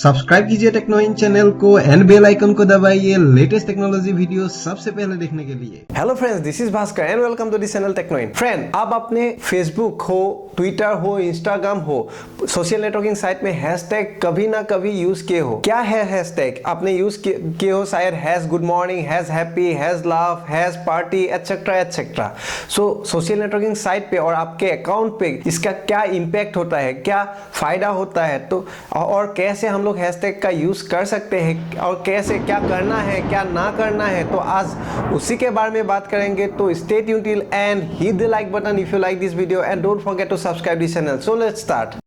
Subscribe कीजिए techno इन channel को and bell icon को दबाइए लेटेस्ट टेक्नोलॉजी वीडियो सबसे पहले देखने के लिए। Hello friends, this is Bhaskar and welcome to the channel Techno In. Friend, आप अपने फेसबुक हो, ट्विटर हो, इंस्टाग्राम हो, सोशल नेटवर्किंग साइट में हैशटैग कभी ना कभी यूज किए हो। क्या है हैशटैग? आपने यूज किए हो शायद hash good morning, hash happy, hash love, hash party etcetera etcetera. So social networking site पे और आपके अकाउंट पे इसका क्या इंपैक्ट होता है, क्या फायदा होता है, तो और कैसे हम लोग हैशटैग का यूज कर सकते हैं और कैसे क्या करना है क्या ना करना है, तो आज उसी के बारे में बात करेंगे। तो stay tuned till end hit the like button if you like this video and don't forget to subscribe this channel. So let's start.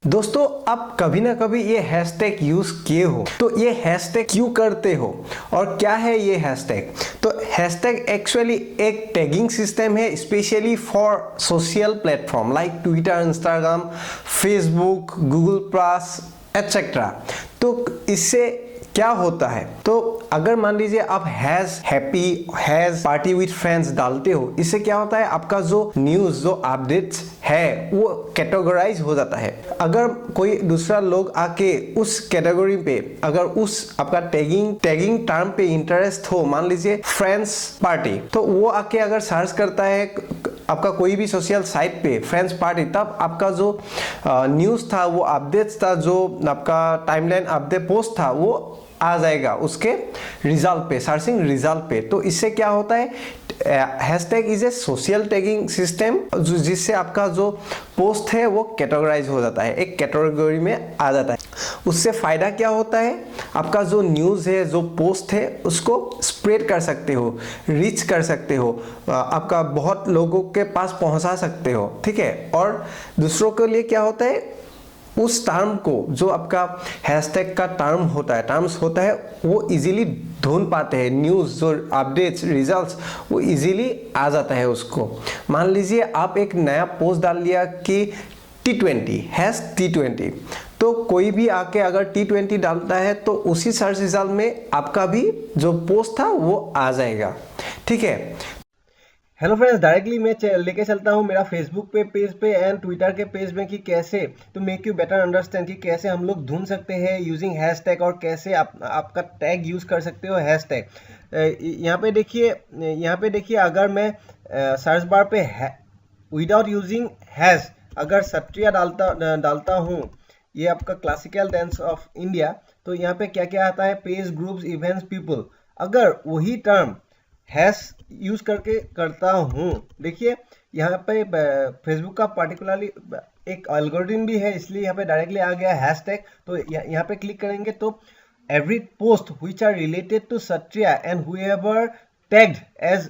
दोस्तों, आप कभी ना कभी ये हैशटैग यूज किए हो, तो ये हैशटैग क्यों करते हो और क्या है ये हैशटैग? तो हैशटैग एक्चुअली एक टैगिंग सिस्टम है specially for social platform like Twitter, Instagram, Facebook, Google plus etcetera. तो इससे क्या होता है, तो अगर मान लीजिए आप has happy, has party with friends डालते हो, इससे क्या होता है, आपका जो न्यूज, जो अपडेट्स है वो कैटेगराइज हो जाता है। अगर कोई दूसरा लोग आके उस कैटेगरी पे, अगर उस आपका टैगिंग टर्म पे इंटरेस्ट हो, मान लीजिए फ्रेंड्स पार्टी, तो वो आके अगर सर्च करता है आपका कोई भी सोशल साइट पे फ्रेंड्स पार्टी, तब आपका जो न्यूज था, वो अपडेट्स था, जो आपका टाइमलाइन अपडेट पोस्ट था, वो आ जाएगा उसके रिजल्ट पे, सर्चिंग रिजल्ट पे। तो इससे क्या होता है, hashtag is a social tagging system जिससे आपका जो पोस्ट है वो कैटेगराइज हो जाता है, एक कैटेगरी में आ जाता है। उससे फायदा क्या होता है, आपका जो न्यूज है, जो पोस्ट है, उसको स्प्रेड कर सकते हो, रीच कर सकते हो, आपका बहुत लोगों के पास पहुंचा सकते हो, ठीक है। और दूसरों के लिए क्या होता है, उस टर्म को, जो आपका हैशटैग का टर्म्स होता है, वो इजीली ढूंढ पाते हैं, न्यूज़, जो अपडेट्स, रिजल्ट्स, वो इजीली आ जाता है उसको। मान लीजिए आप एक नया पोस्ट डाल लिया कि T20, हैश T20, तो कोई भी आके अगर T20 डालता है तो उसी सर्च रिजल्ट में आपका भी जो पोस्ट था वो आ जाएगा, ठीक है। हेलो फ्रेंड्स, डायरेक्टली मैं लेके चलता हूँ मेरा फेसबुक पे पेज पे एंड ट्विटर के पेज में कि कैसे तो मेक यू बेटर अंडरस्टैंड कि कैसे हम लोग ढूंढ सकते हैं यूजिंग हैशटैग और कैसे आपका टैग यूज कर सकते हो हैशटैग। यहाँ पे देखिए अगर मैं सर्च बार पे विदाउट यूजिंग हैश अगर सत्रिया डालता हूँ, ये आपका क्लासिकल डांस ऑफ इंडिया, तो यहाँ पे क्या क्या आता है, पेज, ग्रुप्स, इवेंट्स, पीपल। अगर वही टर्म हैश यूज करके करता हूँ, देखिए यहाँ पे फेसबुक का पार्टिकुलरली एक एल्गोरिथम भी है, इसलिए यहाँ पे डायरेक्टली आ गया हैशटैग। तो यहाँ पे क्लिक करेंगे तो every post which are related to Sattriya and whoever tagged as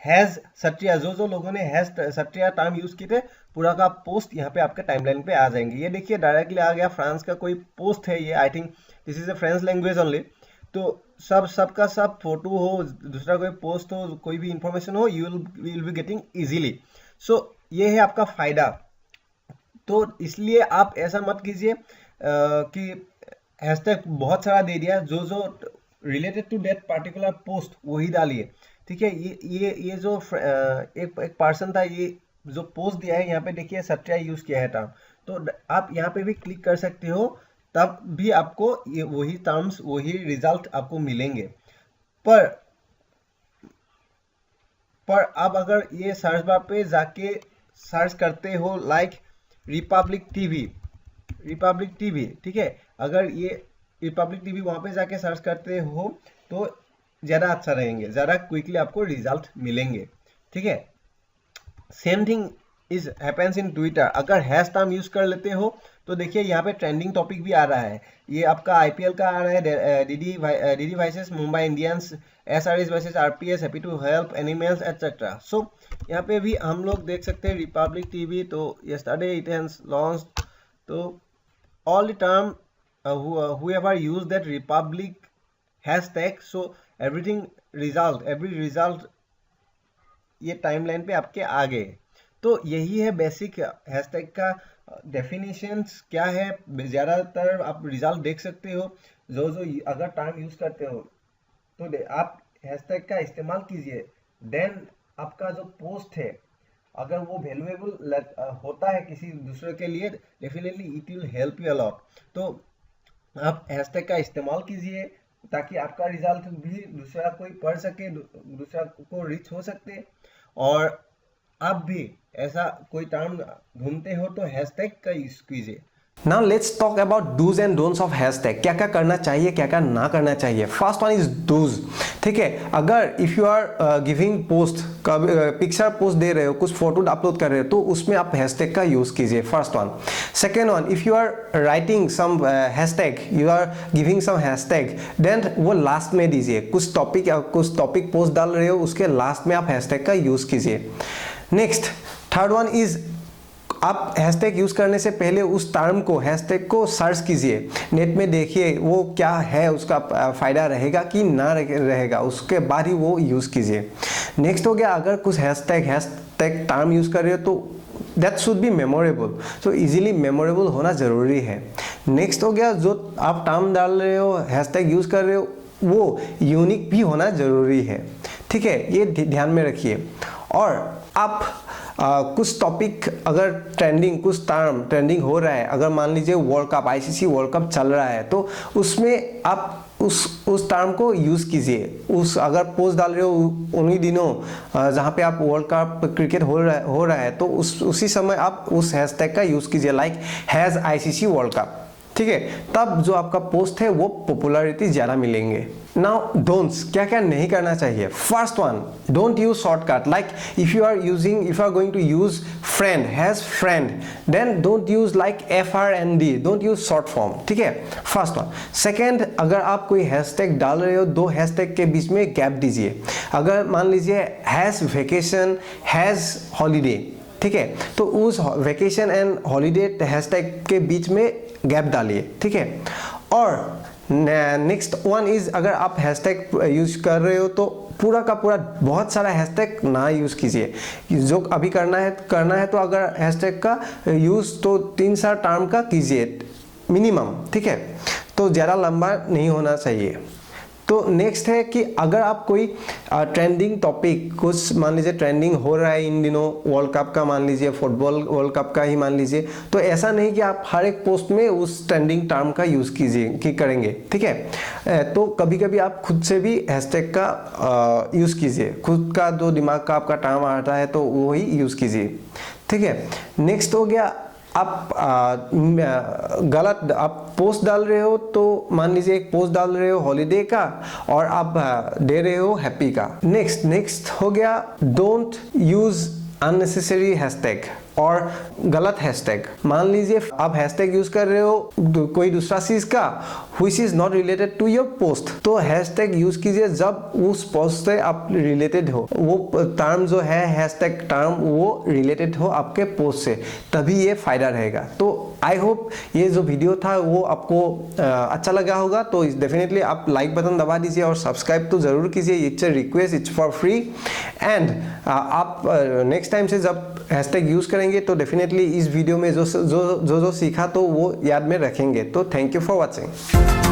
hash Sattriya, जो लोगों ने हैज सत्रिया टर्म यूज किए थे, पूरा का पोस्ट यहाँ पे आपके टाइमलाइन पे आ जाएंगे। ये देखिए डायरेक्टली आ गया, फ्रांस का कोई पोस्ट है ये, I think this is a French language only. तो सबका सब फोटो हो, दूसरा कोई पोस्ट हो, कोई भी इंफॉर्मेशन हो, you will be getting easily. So ये है आपका फायदा। तो इसलिए आप ऐसा मत कीजिए कि हैशटैग बहुत सारा दे दिया, जो related to that particular post वही डालिए, ठीक है। ये जो एक पर्सन था, ये जो पोस्ट दिया है, यहाँ पे देखिए सत्या यूज किया है टर्म, तो आप यहाँ पे भी क्लिक कर सकते हो, तब भी आपको ये वही टर्म्स, वही रिजल्ट आपको मिलेंगे। पर अब अगर ये सर्च बार पे जाके सर्च करते हो लाइक रिपब्लिक टीवी, ठीक है, अगर ये रिपब्लिक टीवी वहां पे जाके सर्च करते हो तो ज़्यादा अच्छा रहेंगे, ज़्यादा क्विकली आपको रिजल्ट मिलेंगे, ठीक है। Same thing is happens in Twitter. अगर हैश टर्म यूज कर लेते हो तो देखिए यहाँ पे ट्रेंडिंग टॉपिक भी आ रहा है, ये आपका आईपीएल का आ रहा है, DD versus Mumbai Indians, SRS versus RPS, happy to help animals etcetera. So यहाँ पे भी हम लोग देख सकते हैं रिपब्लिक टीवी, तो यस्टरडे इट हैज लॉन्च्ड, तो all the term whoever use that republic hashtag, so every result ये टाइमलाइन पे आपके आ गए। तो यही है बेसिक हैशटैग का डेफिनेशंस क्या है। ज़्यादातर आप रिजल्ट देख सकते हो, जो अगर टर्म यूज करते हो तो आप हैशटैग का इस्तेमाल कीजिए, देन आपका जो पोस्ट है अगर वो वैल्यूएबल होता है किसी दूसरे के लिए, definitely it will help you a lot. तो आप हैशटैग का इस्तेमाल कीजिए ताकि आपका रिजल्ट भी दूसरा कोई पढ़ सके, दूसरा को रीच हो सकते। और आप भी ऐसा कोई टर्म ढूंढते हो तो हैशटैग का यूज कीजिए। Now let's talk about dos and don'ts of hashtag. क्या क्या करना चाहिए, क्या क्या ना करना चाहिए। First one is dos. ठीक है, अगर if you are giving post, picture post दे रहे हो, कुछ फोटो अपलोड कर रहे हो, तो उसमें आप हैशटैग का यूज कीजिए, first one. Second one, if you are writing some hashtag, you are giving some hashtag, then वो लास्ट में दीजिए। कुछ टॉपिक पोस्ट डाल रहे हो, उसके लास्ट में आप हैशटैग का यूज कीजिए। नेक्स्ट, थर्ड वन इज आप हैशटैग यूज करने से पहले उस टर्म को, हैशटैग को सर्च कीजिए, नेट में देखिए वो क्या है, उसका फायदा रहेगा कि ना रहेगा, उसके बाद ही वो यूज कीजिए। नेक्स्ट हो गया, अगर कुछ हैशटैग टर्म यूज कर रहे हो तो दैट शुड बी मेमोरेबल, तो इजीली मेमोरेबल होना जरूरी है। नेक्स्ट हो गया, जो आप टर्म डाल रहे हो, हैशटैग यूज कर रहे हो, वो यूनिक भी होना जरूरी है। ठीक है, ये ध्यान में रखिए। और आप कुछ टॉपिक अगर कुछ टर्म ट्रेंडिंग हो रहा है, अगर मान लीजिए world cup, ICC world cup चल रहा है, तो उसमें आप उस टर्म को यूज कीजिए। अगर पोस्ट डाल रहे हो उन्हीं दिनों जहाँ पे आप वर्ल्ड कप क्रिकेट हो रहा है, तो उसी समय आप उस हैशटैग का यूज कीजिए, like has ICC world cup. ठीक है, तब जो आपका पोस्ट है वो पॉपुलैरिटी ज्यादा मिलेंगे। नाउ डोंट्स, क्या क्या नहीं करना चाहिए। First one, don't use shortcut, like if you are going to use friend, hash friend, then don't use like FRND, don't use short form. ठीक है, फर्स्ट वन। सेकेंड, अगर आप कोई हैशटैग डाल रहे हो, दो हैशटैग के बीच में गैप दीजिए। अगर मान लीजिए हैज वेकेशन, हैज हॉलीडे, ठीक है, तो उस वेकेशन एंड हॉलीडे हैशटैग के बीच में गैप डालिए। ठीक है, और नेक्स्ट वन इज, अगर आप हैशटैग यूज कर रहे हो तो पूरा का पूरा बहुत सारा हैशटैग ना यूज कीजिए। जो अभी करना है तो अगर हैशटैग का यूज तो 3-4 टर्म का कीजिए मिनिमम। ठीक है, तो ज़्यादा लंबा नहीं होना चाहिए। तो नेक्स्ट है कि अगर आप कोई ट्रेंडिंग टॉपिक, कुछ मान लीजिए ट्रेंडिंग हो रहा है इन दिनों, वर्ल्ड कप का मान लीजिए, फुटबॉल वर्ल्ड कप का ही मान लीजिए, तो ऐसा नहीं कि आप हर एक पोस्ट में उस ट्रेंडिंग टर्म का यूज करेंगे। ठीक है, तो कभी कभी आप खुद से भी हैशटैग का यूज कीजिए, खुद का जो दिमाग का आपका टर्म आता है तो वो ही यूज कीजिए। ठीक है, नेक्स्ट हो गया, आप गलत आप पोस्ट डाल रहे हो, तो मान लीजिए एक पोस्ट डाल रहे हो हॉलीडे का और आप दे रहे हो हैप्पी का। नेक्स्ट हो गया, डोंट यूज अननेसेसरी हैशटैग और गलत हैशटैग। मान लीजिए आप हैशटैग यूज कर रहे हो कोई दूसरा चीज का which is not related to your post, तो हैशटैग यूज कीजिए जब उस पोस्ट से आप रिलेटेड हो, वो टर्म जो है हैशटैग टर्म वो रिलेटेड हो आपके पोस्ट से, तभी ये फायदा रहेगा। तो आई होप ये जो वीडियो था वो आपको अच्छा लगा होगा। तो डेफिनेटली आप लाइक बटन दबा दीजिए और सब्सक्राइब तो जरूर कीजिए, it's a request, it's for free. And आप नेक्स्ट टाइम से जब हैशटैग यूज करेंगे तो डेफिनेटली इस वीडियो में जो सीखा तो वो याद में रखेंगे। तो थैंक यू फॉर वॉचिंग।